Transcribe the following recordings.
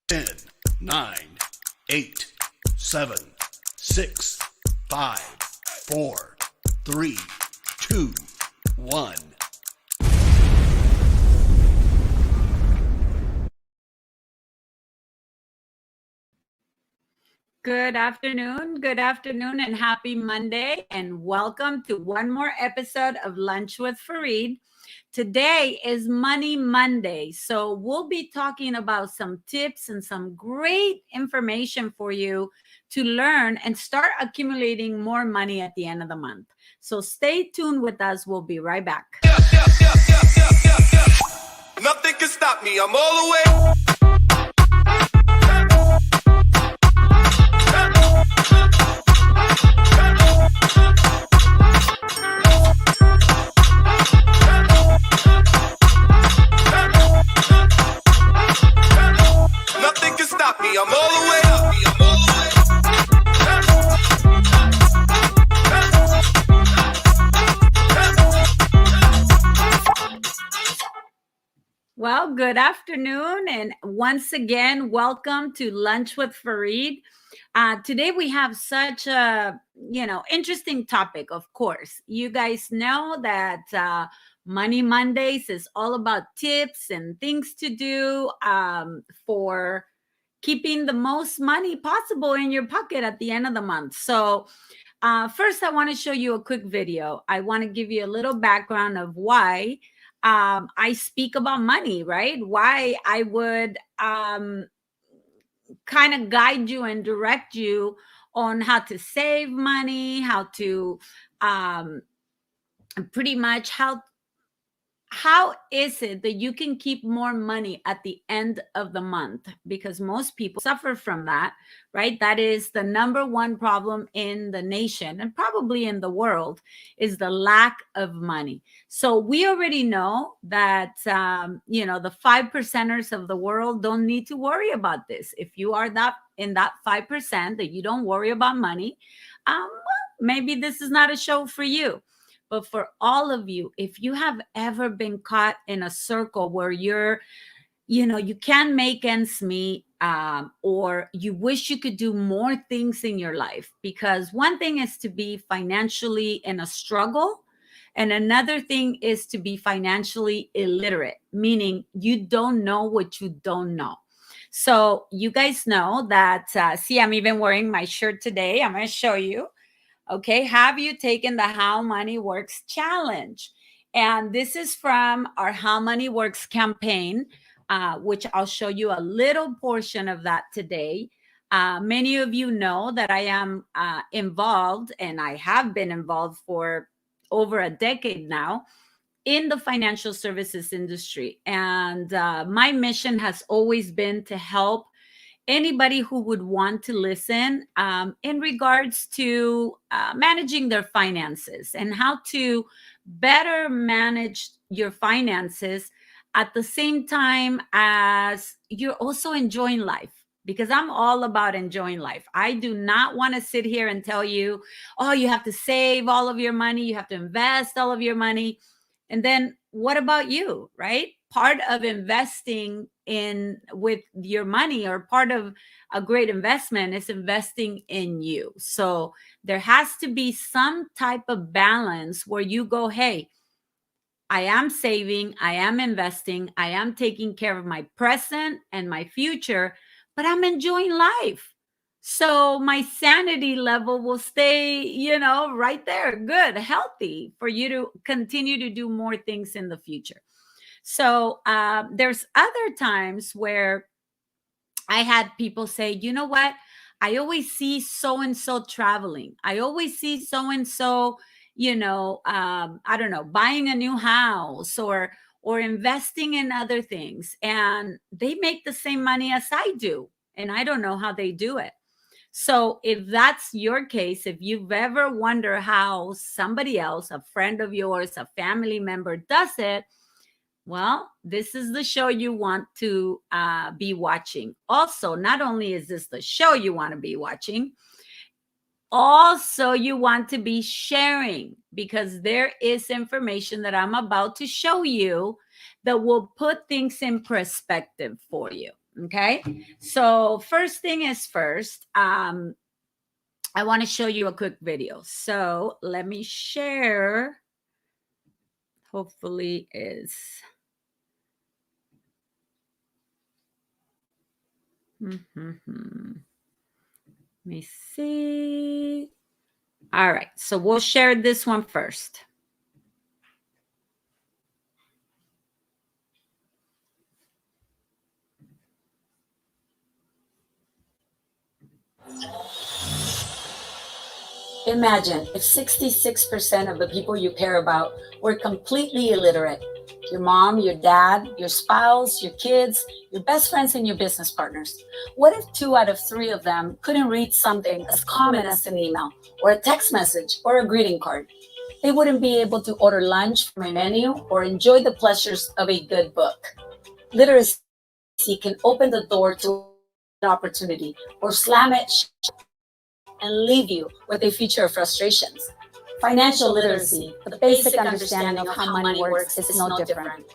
10, 9, 8, 7, 6, 5, 4, 3, 2, 1. Good afternoon, and happy Monday, and welcome to one more episode of Lunch with Faride. Today is Money Monday, so we'll be talking about some tips and some great information for you to learn and start accumulating more money at the end of the month. So stay tuned with us. We'll be right back. Nothing can stop me. I'm all the way. Nothing can stop me. I'm all the way up. Well, good afternoon, and once again, welcome to Lunch with Faride. Today we have such a interesting topic. Of course, you guys know that Money Mondays is all about tips and things to do for keeping the most money possible in your pocket at the end of the month. So first, I want to show you a quick video. I want to give you a little background of why I speak about money, right? Why I would kind of guide you and direct you on how to save money, how to pretty much how is it that you can keep more money at the end of the month? Because most people suffer from that, right? That is the number one problem in the nation and probably in the world, is the lack of money. So we already know that, the 5%ers of the world don't need to worry about this. If you are in that 5% that you don't worry about money, well, maybe this is not a show for you. But for all of you, if you have ever been caught in a circle where you can't make ends meet, or you wish you could do more things in your life, because one thing is to be financially in a struggle, and another thing is to be financially illiterate, meaning you don't know what you don't know. So you guys know that, see, I'm even wearing my shirt today. I'm going to show you. Okay, have you taken the How Money Works challenge? And this is from our How Money Works campaign, which I'll show you a little portion of that today. Many of you know that I am involved, and I have been involved for over a decade now, in the financial services industry. And my mission has always been to help anybody who would want to listen in regards to managing their finances and how to better manage your finances at the same time as you're also enjoying life, because I'm all about enjoying life. I do not want to sit here and tell you, oh, you have to save all of your money, you have to invest all of your money. And then what about you, right? Part of investing in with your money, or part of a great investment, is investing in you. So there has to be some type of balance where you go, hey, I am saving, I am investing, I am taking care of my present and my future, but I'm enjoying life. So my sanity level will stay, right there, good, healthy, for you to continue to do more things in the future. So there's other times where I had people say, you know what? I always see so and so traveling. I always see so and so, I don't know, buying a new house or investing in other things, and they make the same money as I do, and I don't know how they do it. So if that's your case, if you've ever wondered how somebody else, a friend of yours, a family member, does it, well, this is the show you want to be watching. Also, not only is this the show you want to be watching, also you want to be sharing, because there is information that I'm about to show you that will put things in perspective for you. Okay. So first thing is first, I want to show you a quick video. So let me share. Hopefully is. Let me see. All right. So we'll share this one first. Imagine if 66% of the people you care about were completely illiterate. Your mom, your dad, your spouse, your kids, your best friends, and your business partners. What if 2 out of 3 of them couldn't read something as common as an email or a text message or a greeting card? They wouldn't be able to order lunch from a menu or enjoy the pleasures of a good book. Literacy can open the door to an opportunity or slam it and leave you with a future of frustrations. Financial literacy, the basic understanding of how money works, is no different.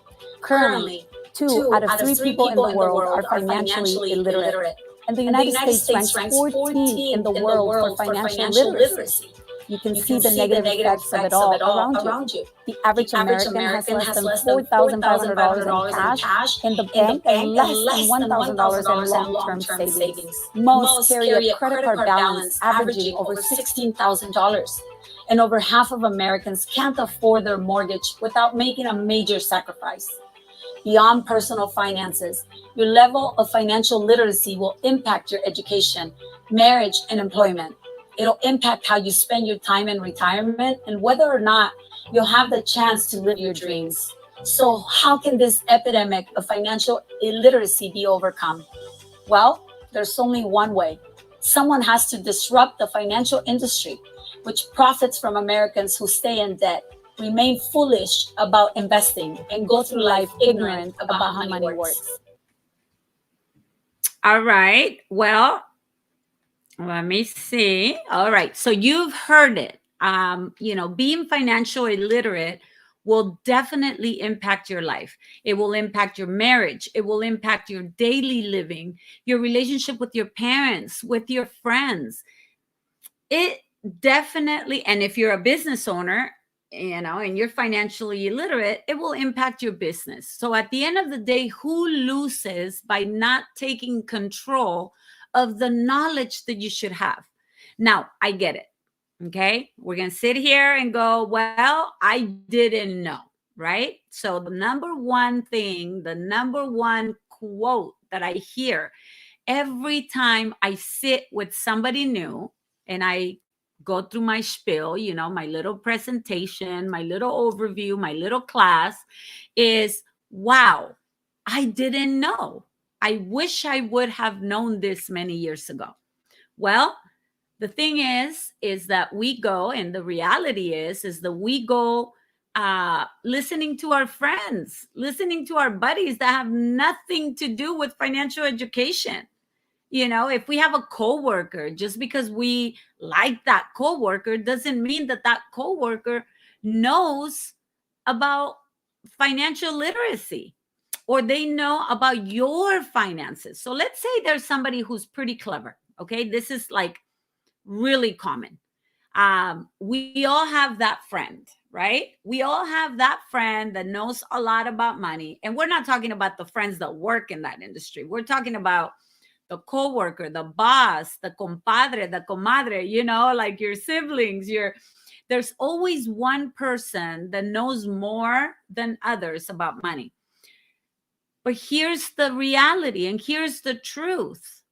Currently, 2 out of 3 people in the world are financially illiterate, and the United States ranks 14th in the world for financial literacy. You can see the negative effects of it all around you. The average American has less than $4,500 in cash in the bank and less than $1,000 in long-term savings. Most carry a credit card balance averaging over $16,000. And over half of Americans can't afford their mortgage without making a major sacrifice. Beyond personal finances, your level of financial literacy will impact your education, marriage, and employment. It'll impact how you spend your time in retirement and whether or not you'll have the chance to live your dreams. So how can this epidemic of financial illiteracy be overcome? Well, there's only one way. Someone has to disrupt the financial industry, which profits from Americans who stay in debt, remain foolish about investing, and go through life ignorant about how money works. All right. Well, let me see. All right. So you've heard it. Being financially illiterate will definitely impact your life. It will impact your marriage. It will impact your daily living, your relationship with your parents, with your friends. It definitely, and if you're a business owner, and you're financially illiterate, it will impact your business. So at the end of the day, who loses by not taking control of the knowledge that you should have? Now, I get it. Okay. We're going to sit here and go, well, I didn't know. Right. So the number one thing, the number one quote that I hear every time I sit with somebody new and I go through my spiel, my little presentation, my little overview, my little class is, wow, I didn't know. I wish I would have known this many years ago. Well, the thing is that we go, and the reality is that we go listening to our friends, listening to our buddies that have nothing to do with financial education. If we have a coworker, just because we like that coworker doesn't mean that that coworker knows about financial literacy or they know about your finances. So let's say there's somebody who's pretty clever. Okay. This is like really common. We all have that friend, right? We all have that friend that knows a lot about money. And we're not talking about the friends that work in that industry. We're talking about the coworker, the boss, the compadre, the comadre, like your siblings, there's always one person that knows more than others about money. But here's the reality and here's the truth.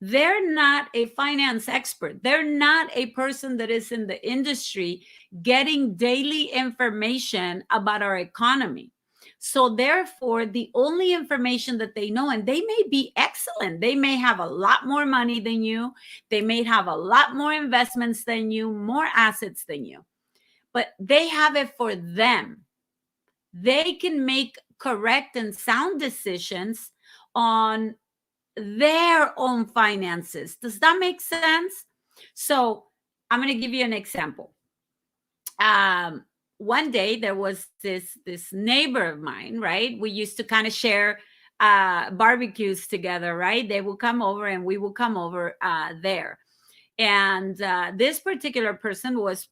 They're not a finance expert. They're not a person that is in the industry getting daily information about our economy. So therefore, the only information that they know, and they may be excellent, they may have a lot more money than you, they may have a lot more investments than you, more assets than you, but they have it for them. They can make correct and sound decisions on their own finances. Does that make sense? So I'm going to give you an example. One day there was this neighbor of mine, right? We used to kind of share barbecues together, right? They will come over and we will come over there. And this particular person was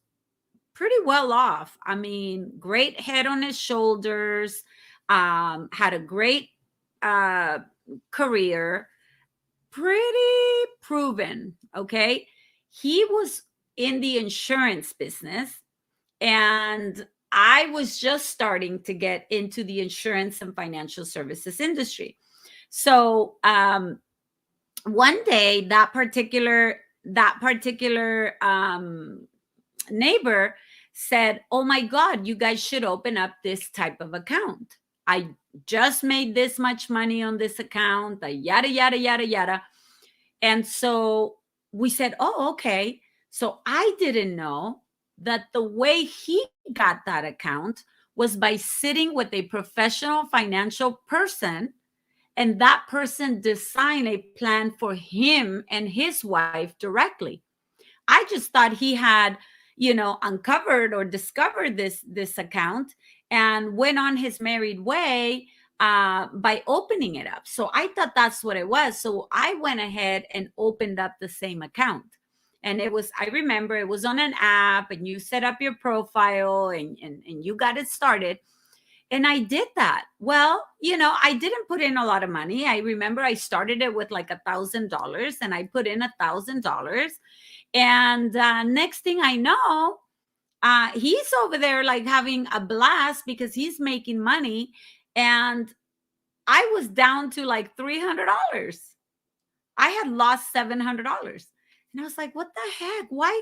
pretty well off. I mean, great head on his shoulders, had a great career, pretty proven. Okay. He was in the insurance business, and I was just starting to get into the insurance and financial services industry. So one day, that particular neighbor said, "Oh my God, you guys should open up this type of account. I just made this much money on this account, yada, yada, yada, yada." And so we said, "Oh, okay." So I didn't know that the way he got that account was by sitting with a professional financial person, and that person designed a plan for him and his wife directly. I just thought he had, uncovered or discovered this account and went on his married way by opening it up. So I thought that's what it was. So I went ahead and opened up the same account. And I remember it was on an app, and you set up your profile and you got it started. And I did that. Well, I didn't put in a lot of money. I remember I started it with like $1,000, and I put in $1,000. And next thing I know, he's over there like having a blast because he's making money. And I was down to like $300. I had lost $700. And I was like, what the heck? Why?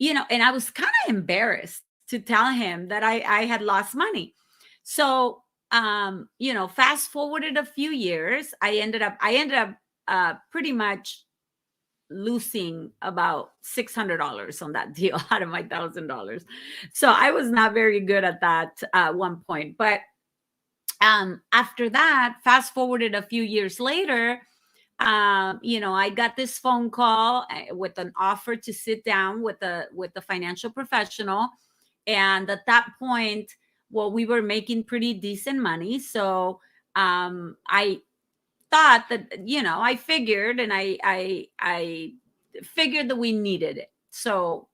And I was kind of embarrassed to tell him that I had lost money. So, fast forwarded a few years, I ended up pretty much losing about $600 on that deal out of my $1,000. So I was not very good at that at one point. But after that, fast forwarded a few years later, I got this phone call with an offer to sit down with the financial professional. And at that point, well, we were making pretty decent money. So I thought that, I figured, and I figured that we needed it. So,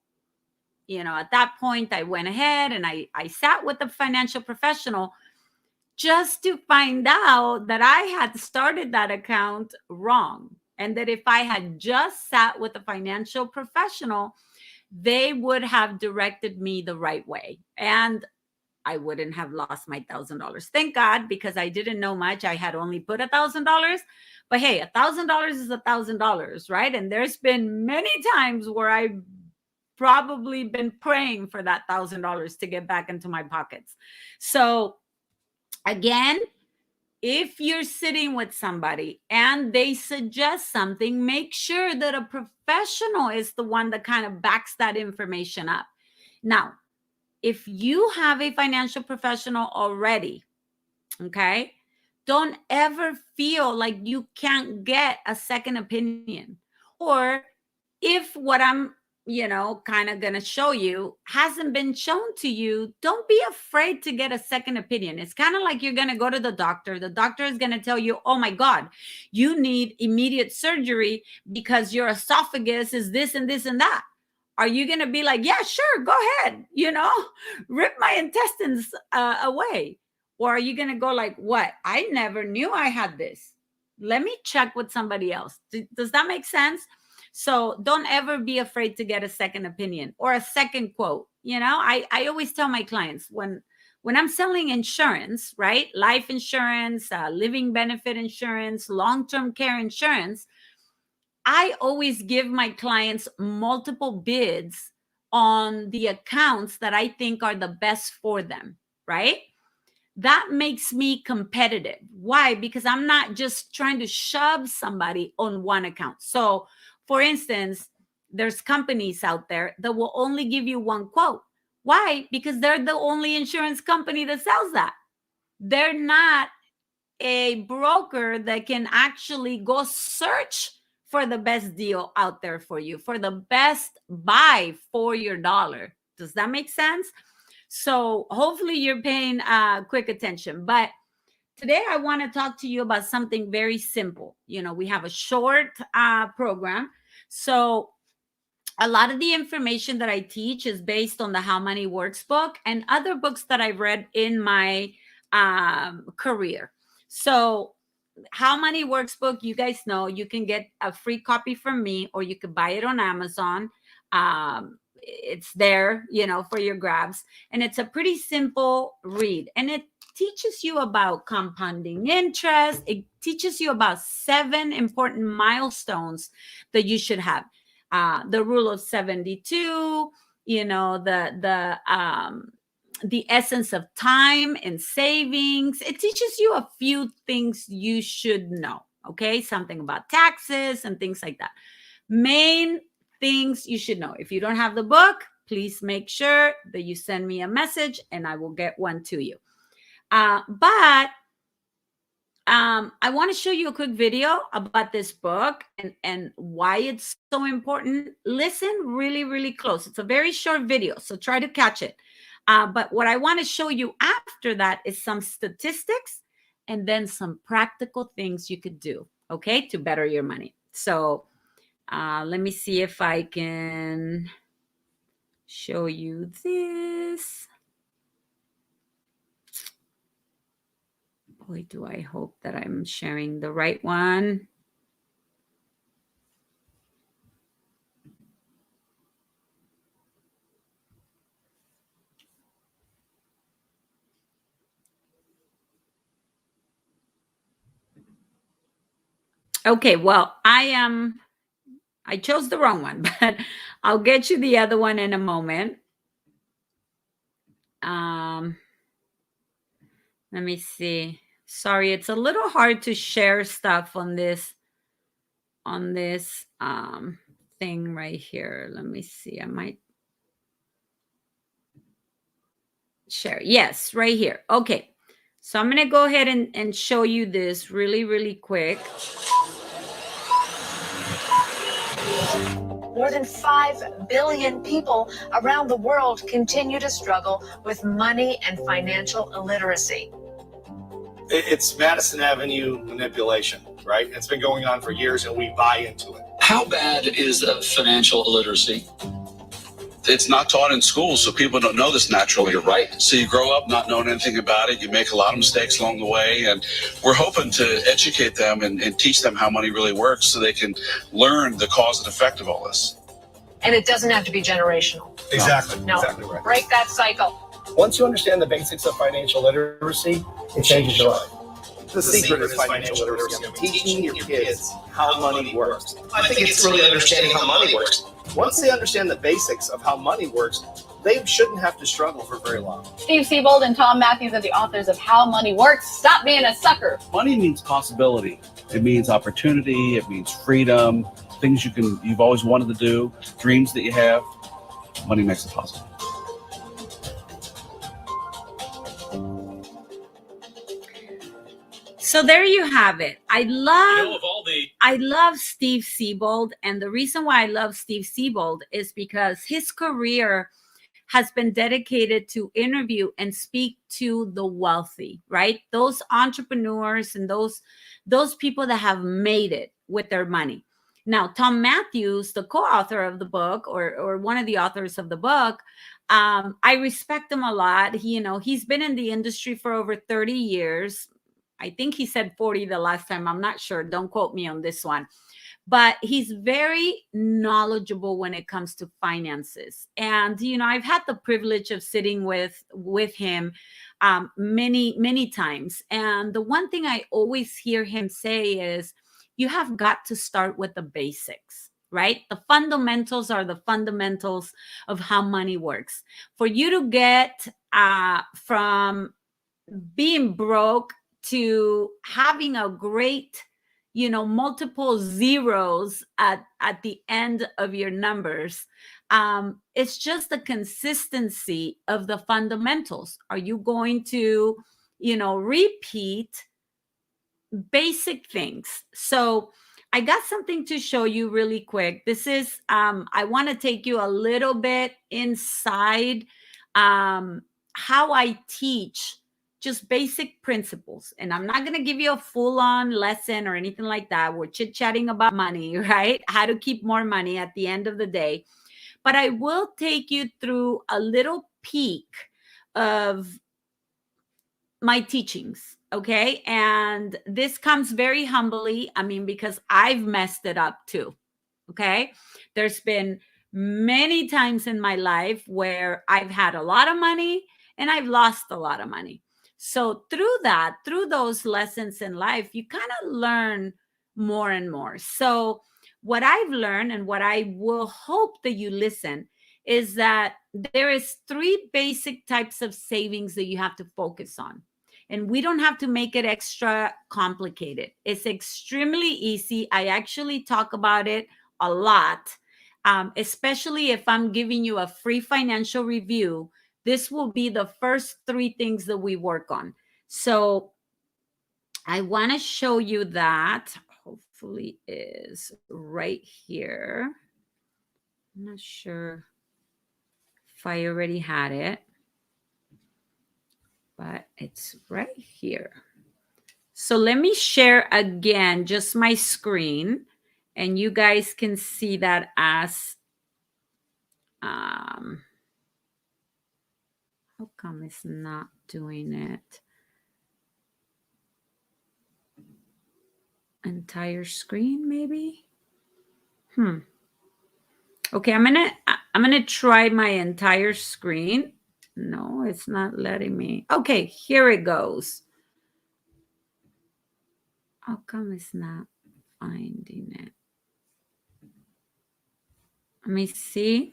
at that point, I went ahead and I sat with the financial professional just to find out that I had started that account wrong. And that if I had just sat with a financial professional, they would have directed me the right way. And I wouldn't have lost my $1,000. Thank God, because I didn't know much. I had only put $1,000. But hey, $1,000 is $1,000, right? And there's been many times where I've probably been praying for that $1,000 to get back into my pockets. So again, if you're sitting with somebody and they suggest something, make sure that a professional is the one that kind of backs that information up. Now, if you have a financial professional already, okay, don't ever feel like you can't get a second opinion. Or if what I'm, kind of going to show you hasn't been shown to you, don't be afraid to get a second opinion. It's kind of like you're going to go to the doctor. The doctor is going to tell you, oh my God, you need immediate surgery because your esophagus is this and this and that. Are you going to be like, yeah, sure, go ahead, rip my intestines away? Or are you going to go like, what? I never knew I had this. Let me check with somebody else. Does that make sense? So don't ever be afraid to get a second opinion or a second quote. I always tell my clients when I'm selling insurance, right? Life insurance, living benefit insurance, long-term care insurance, I always give my clients multiple bids on the accounts that I think are the best for them, right? That makes me competitive. Why? Because I'm not just trying to shove somebody on one account. So, for instance, there's companies out there that will only give you one quote. Why? Because they're the only insurance company that sells that. They're not a broker that can actually go search for the best deal out there for you, for the best buy for your dollar. Does that make sense? So hopefully you're paying quick attention. But today I want to talk to you about something very simple. You know, we have a short program. So a lot of the information that I teach is based on the How Money Works book and other books that I've read in my career. So How Money Works book, you guys know, you can get a free copy from me, or you could buy it on Amazon. It's there, you know, for your grabs. And it's a pretty simple read. And it teaches you about compounding interest. It teaches you about 7 important milestones that you should have. The rule of 72, you know, the essence of time and savings. It teaches you a few things you should know. Okay, something about taxes and things like that. Main things you should know. If you don't have the book, please make sure that you send me a message and I will get one to you. But I want to show you a quick video about this book and why it's so important. Listen really, really close. It's a very short video, so try to catch it. But what I want to show you after that is some statistics and then some practical things you could do, okay, to better your money. So let me see if I can show you this. Boy, do I hope that I'm sharing the right one. Okay, well, I chose the wrong one, but I'll get you the other one in a moment. Let me see. Sorry, it's a little hard to share stuff on this thing right here. Let me see. I might share. Yes, right here. Okay. So I'm going to go ahead and show you this really, really quick. More than 5 billion people around the world continue to struggle with money and financial illiteracy. It's Madison Avenue manipulation, right? It's been going on for years and we buy into it. How bad is financial illiteracy? It's not taught in school, so people don't know this naturally. You're right. So you grow up not knowing anything about it. You make a lot of mistakes along the way, and we're hoping to educate them and teach them how money really works so they can learn the cause and effect of all this. And it doesn't have to be generational. Exactly. No. Exactly right. Break that cycle. Once you understand the basics of financial literacy, it changes your life. The secret is financial literacy. Teaching your kids how money works. I think it's really understanding how money works. Once they understand the basics of how money works, they shouldn't have to struggle for very long. Steve Siebold and Tom Matthews are the authors of How Money Works. Stop being a sucker. Money means possibility. It means opportunity. It means freedom. Things you've always wanted to do, dreams that you have. Money makes it possible. So there you have it. I love Steve Siebold, and the reason why I love Steve Siebold is because his career has been dedicated to interview and speak to the wealthy, right? Those entrepreneurs and those people that have made it with their money. Now, Tom Matthews, the co-author of the book, or one of the authors of the book, I respect him a lot. He's been in the industry for over 30 years. I think he said 40 the last time. I'm not sure. Don't quote me on this one. But he's very knowledgeable when it comes to finances. And, I've had the privilege of sitting with him many, many times. And the one thing I always hear him say is, you have got to start with the basics, right? The fundamentals are the fundamentals of how money works. For you to get from being broke to having a great, multiple zeros at the end of your numbers, it's just the consistency of the fundamentals. Are you going to, repeat basic things? So I got something to show you really quick. This is, I want to take you a little bit inside how I teach just basic principles. And I'm not going to give you a full-on lesson or anything like that. We're chit-chatting about money, right? How to keep more money at the end of the day. But I will take you through a little peek of my teachings, okay? And this comes very humbly, I mean, because I've messed it up too, okay? There's been many times in my life where I've had a lot of money and I've lost a lot of money. So through those lessons in life, you kind of learn more and more. So what I've learned, and what I will hope that you listen, is that there is 3 basic types of savings that you have to focus on. And we don't have to make it extra complicated. It's extremely easy. I actually talk about it a lot, especially if I'm giving you a free financial review. This will be the first 3 things that we work on. So I want to show you that. Hopefully is right here. I'm not sure if I already had it, but it's right here. So let me share again just my screen, and you guys can see that as how come it's not doing it? Entire screen, maybe. Okay, I'm gonna try my entire screen. No, it's not letting me. Okay, here it goes. How come it's not finding it? Let me see.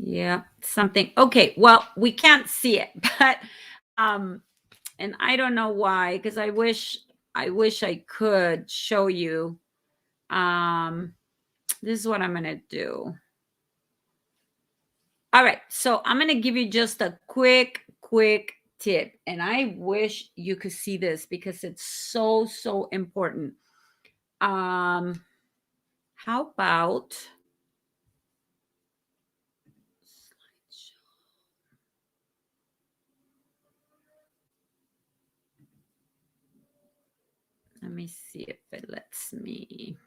Yeah, something. Okay, well, we can't see it, but and I don't know why, because I wish I could show you. This is what I'm gonna do. All right, so I'm gonna give you just a quick tip, and I wish you could see this because it's so important. How about let me see if it lets me.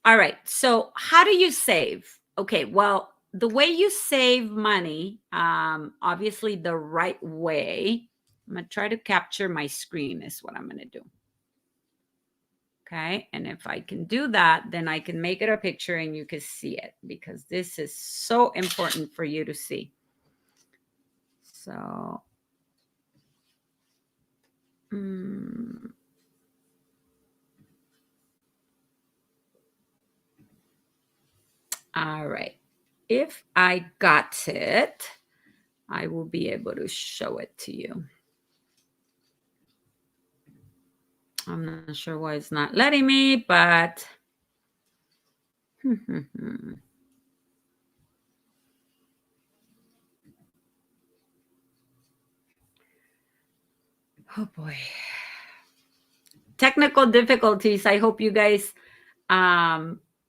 All right, so how do you save? Okay, well, the way you save money, obviously the right way, I'm going to try to capture my screen is what I'm going to do. Okay, and if I can do that, then I can make it a picture and you can see it, because this is so important for you to see. So, all right. If I got it, I will be able to show it to you. I'm not sure why it's not letting me, but oh boy. Technical difficulties. I hope you guys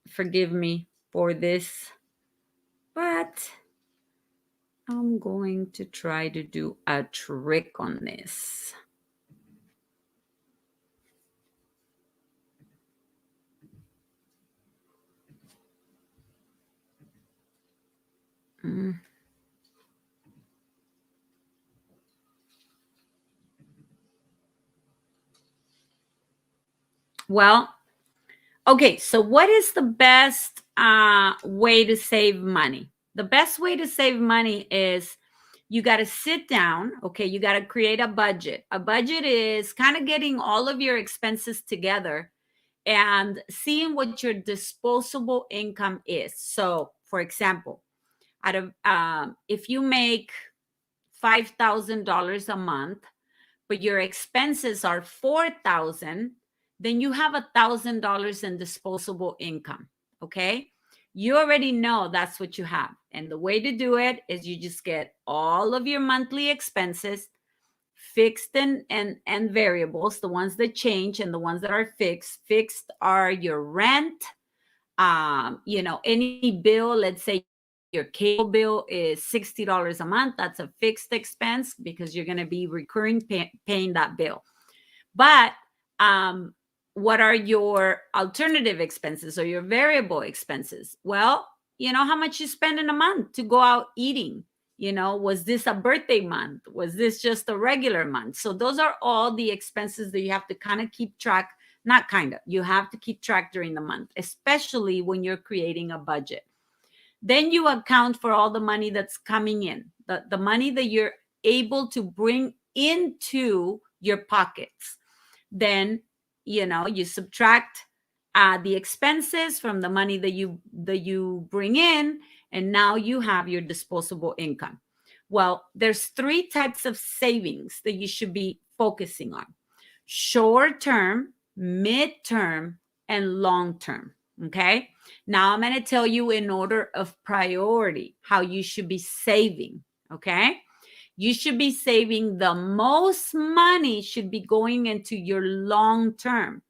forgive me for this, but I'm going to try to do a trick on this. Well, okay, so what is the best way to save money? The best way to save money is you got to sit down. Okay, you got to create a budget. A budget is kind of getting all of your expenses together and seeing what your disposable income is. So, for example, out of if you make $5,000 a month, but your expenses are $4,000, then you have $1,000 in disposable income. Okay, you already know that's what you have, and the way to do it is you just get all of your monthly expenses, fixed and variables, the ones that change and the ones that are fixed. Fixed are your rent, Any bill, let's say your cable bill is $60 a month. That's a fixed expense because you're going to be recurring paying that bill. But what are your alternative expenses or your variable expenses? Well, you know how much you spend in a month to go out eating. Was this a birthday month? Was this just a regular month? So those are all the expenses that you have to kind of keep track. Not kind of, you have to keep track during the month, especially when you're creating a budget. Then you account for all the money that's coming in, the money that you're able to bring into your pockets. Then, you subtract the expenses from the money that you bring in, and now you have your disposable income. Well, there's 3 types of savings that you should be focusing on: short-term, mid-term, and long-term. Okay. Now I'm going to tell you in order of priority how you should be saving. Okay. You should be saving the most money should be going into your long-term.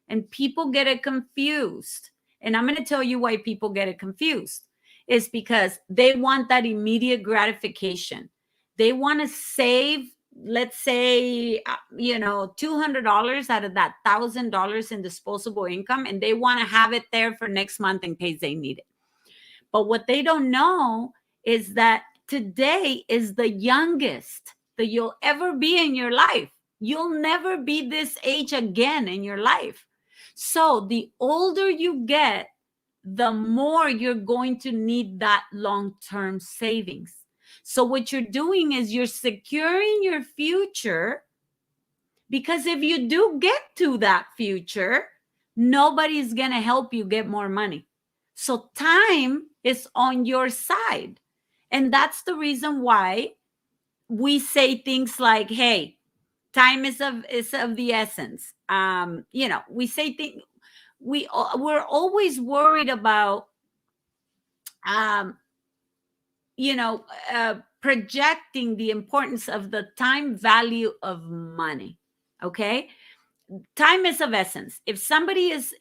And people get it confused. And I'm going to tell you why people get it confused. It's because they want that immediate gratification. They want to save, let's say, $200 out of that $1,000 in disposable income, and they want to have it there for next month in case they need it. But what they don't know is that today is the youngest that you'll ever be in your life. You'll never be this age again in your life. So the older you get, the more you're going to need that long-term savings. So what you're doing is you're securing your future, because if you do get to that future, nobody's going to help you get more money. So time is on your side. And that's the reason why we say things like, hey, time is of the essence. We say things, we're always worried about, projecting the importance of the time value of money. Okay. Time is of essence. If somebody is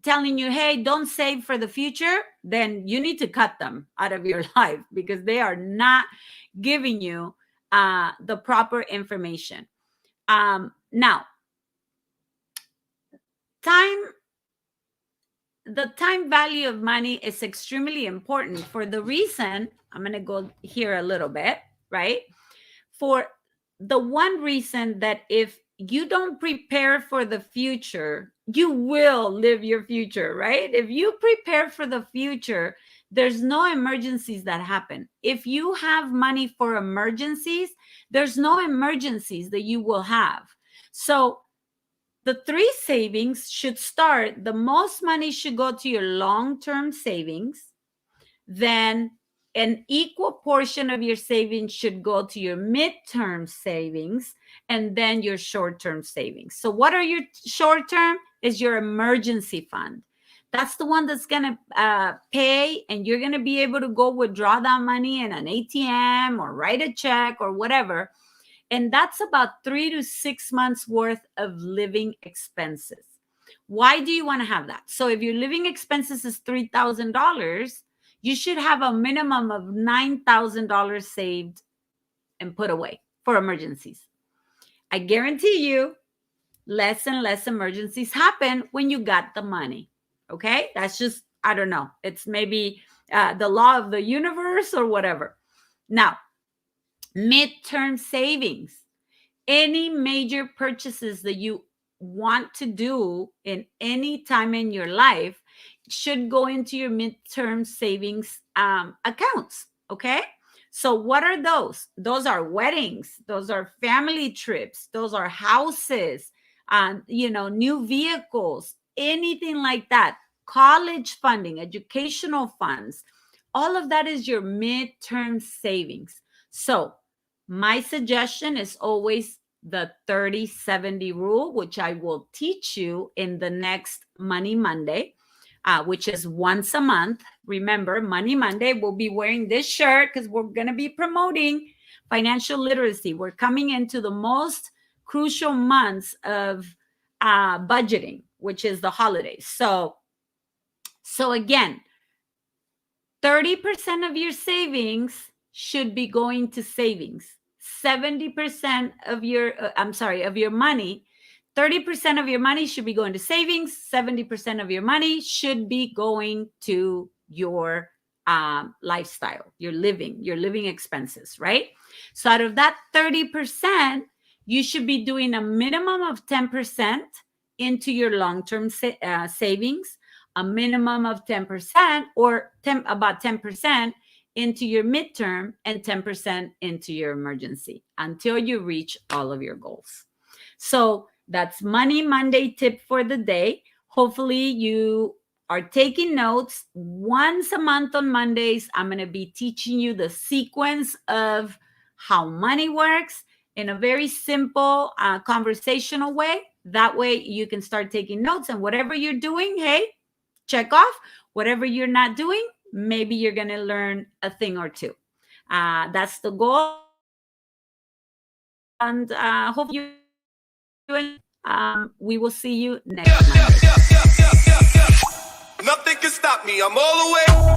telling you, hey, don't save for the future, then you need to cut them out of your life, because they are not giving you the proper information. Now, the time value of money is extremely important for the reason, I'm going to go here a little bit, right? For the one reason that if you don't prepare for the future, you will live your future, right? If you prepare for the future, there's no emergencies that happen. If you have money for emergencies, there's no emergencies that you will have. So the 3 savings should start, the most money should go to your long-term savings. Then an equal portion of your savings should go to your midterm savings, and then your short-term savings. So what are your short-term? Is your emergency fund. That's the one that's going to pay, and you're going to be able to go withdraw that money in an ATM or write a check or whatever. And that's about 3 to 6 months worth of living expenses. Why do you want to have that? So if your living expenses is $3,000, you should have a minimum of $9,000 saved and put away for emergencies. I guarantee you, less and less emergencies happen when you got the money. Okay? That's just, I don't know. It's maybe the law of the universe or whatever. Now, midterm savings. Any major purchases that you want to do in any time in your life should go into your midterm savings accounts. Okay. So what are those? Those are weddings. Those are family trips. Those are houses, new vehicles, anything like that. College funding, educational funds. All of that is your midterm savings. So my suggestion is always the 30-70 rule, which I will teach you in the next Money Monday, which is once a month. Remember, Money Monday, we'll be wearing this shirt because we're going to be promoting financial literacy. We're coming into the most crucial months of budgeting, which is the holidays. So So again, 30% of your savings should be going to savings. 70% of your, of your money, 30% of your money should be going to savings. 70% of your money should be going to your lifestyle, your living expenses, right? So out of that 30%, you should be doing a minimum of 10% into your long-term savings, a minimum of 10% or about 10% into your midterm, and 10% into your emergency until you reach all of your goals. So that's Money Monday tip for the day. Hopefully you are taking notes. Once a month on Mondays, I'm going to be teaching you the sequence of how money works in a very simple conversational way. That way you can start taking notes, and whatever you're doing, hey, check off. Whatever you're not doing, maybe you're going to learn a thing or two. That's the goal. And hopefully we will see you next Monday. Nothing can stop me. I'm all the way.